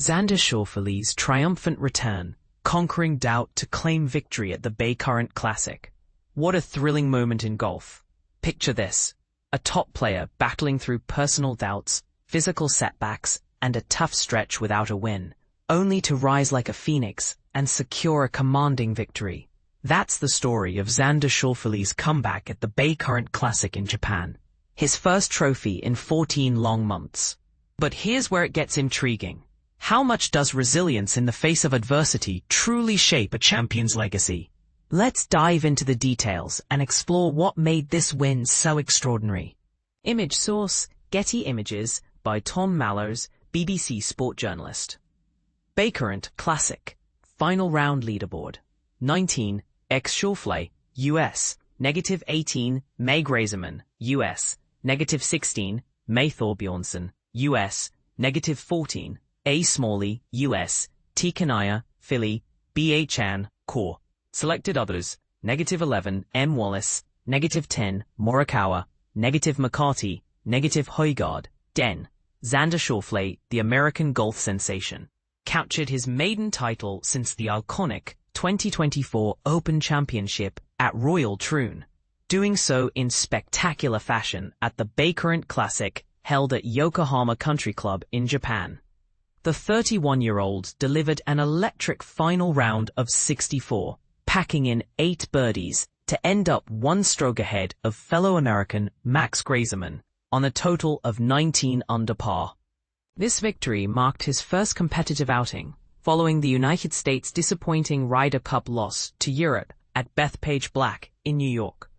Xander Schauffele's triumphant return, conquering doubt to claim victory at the Baycurrent Classic. What a thrilling moment in golf. Picture this: a top player battling through personal doubts, physical setbacks, and a tough stretch without a win, only to rise like a phoenix and secure a commanding victory. That's the story of Xander Schauffele's comeback at the Baycurrent Classic in Japan. His first trophy in 14 long months. But here's where it gets intriguing. How much does resilience in the face of adversity truly shape a champion's legacy? Let's dive into the details and explore what made this win so extraordinary. Image source: Getty Images by Tom Mallows, BBC sport journalist. Baycurrent Classic. Final round leaderboard. 19, X Schauffele, US. -18, May Greyserman, US. -16, May Thorbjornsen, US. -14, A. Smalley, US. T. Kanaya, Philly, B. Chan, Core. Selected others: -11, M. Wallace, -10, Morikawa, -McCarty, -Højgaard, Den. Xander Schauffele, the American golf sensation, captured his maiden title since the iconic 2024 Open Championship at Royal Troon, doing so in spectacular fashion at the Baycurrent Classic held at Yokohama Country Club in Japan. The 31-year-old delivered an electric final round of 64, packing in 8 birdies to end up one stroke ahead of fellow American Max Greyserman on a total of 19 under par. This victory marked his first competitive outing, following the United States' disappointing Ryder Cup loss to Europe at Bethpage Black in New York,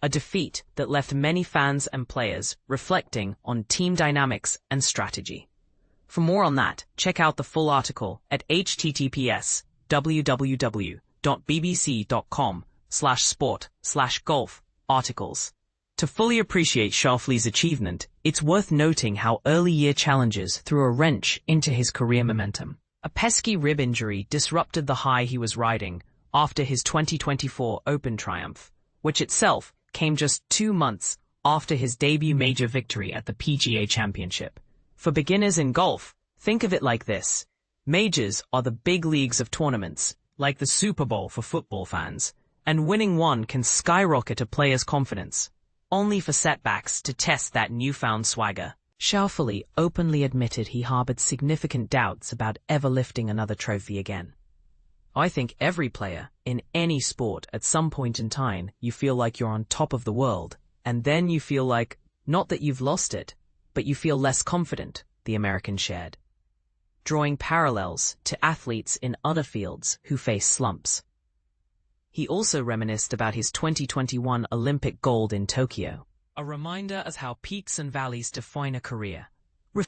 a defeat that left many fans and players reflecting on team dynamics and strategy. For more on that, check out the full article at https://www.bbc.com/sport/golf articles. To fully appreciate Schauffele's achievement, it's worth noting how early year challenges threw a wrench into his career momentum. A pesky rib injury disrupted the high he was riding after his 2024 Open triumph, which itself came just 2 months after his debut major victory at the PGA Championship. For beginners in golf, think of it like this. Majors are the big leagues of tournaments, like the Super Bowl for football fans, and winning one can skyrocket a player's confidence, only for setbacks to test that newfound swagger. Schauffele openly admitted he harbored significant doubts about ever lifting another trophy again. I think every player, in any sport, at some point in time, you feel like you're on top of the world, and then you feel like, not that you've lost it, but you feel less confident, the American shared, drawing parallels to athletes in other fields who face slumps. He also reminisced about his 2021 Olympic gold in Tokyo, a reminder as how peaks and valleys define a career.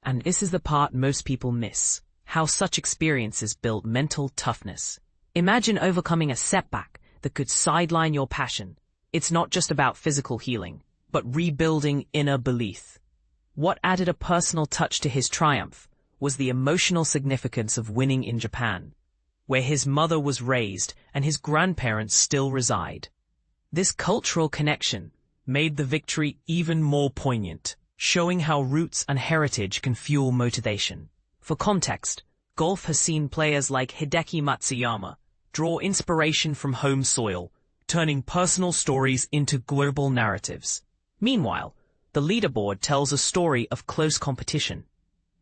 And this is the part most people miss, how such experiences build mental toughness. Imagine overcoming a setback that could sideline your passion. It's not just about physical healing, but rebuilding inner belief. What added a personal touch to his triumph was the emotional significance of winning in Japan, where his mother was raised and his grandparents still reside. This cultural connection made the victory even more poignant, showing how roots and heritage can fuel motivation. For context, golf has seen players like Hideki Matsuyama draw inspiration from home soil, turning personal stories into global narratives. Meanwhile, the leaderboard tells a story of close competition.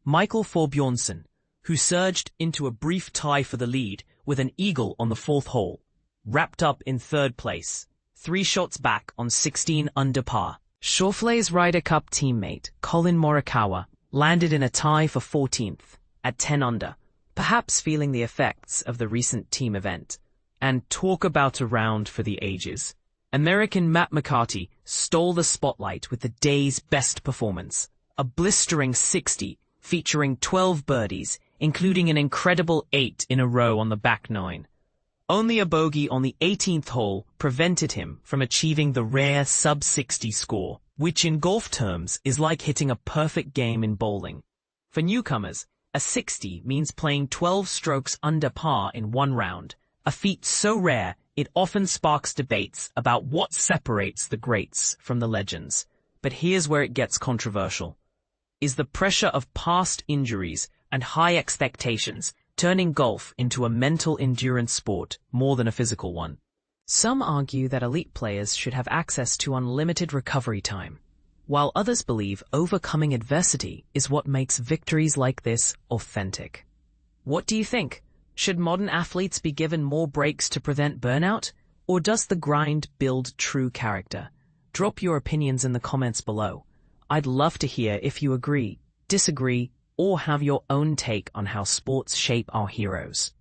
Michael Thorbjornsen, who surged into a brief tie for the lead with an eagle on the 4th hole, wrapped up in 3rd place, 3 shots back on 16 under par. Schauffele's Ryder Cup teammate, Collin Morikawa, landed in a tie for 14th, at 10 under, perhaps feeling the effects of the recent team event. And talk about a round for the ages. American Matt McCarty stole the spotlight with the day's best performance, a blistering 60 featuring 12 birdies, including an incredible 8 in a row on the back 9. Only a bogey on the 18th hole prevented him from achieving the rare sub-60 score, which in golf terms is like hitting a perfect game in bowling. For newcomers, a 60 means playing 12 strokes under par in one round, a feat so rare it often sparks debates about what separates the greats from the legends. But here's where it gets controversial. Is the pressure of past injuries and high expectations, turning golf into a mental endurance sport more than a physical one. Some argue that elite players should have access to unlimited recovery time, while others believe overcoming adversity is what makes victories like this authentic. What do you think? Should modern athletes be given more breaks to prevent burnout, or does the grind build true character? Drop your opinions in the comments below. I'd love to hear if you agree, disagree, or have your own take on how sports shape our heroes.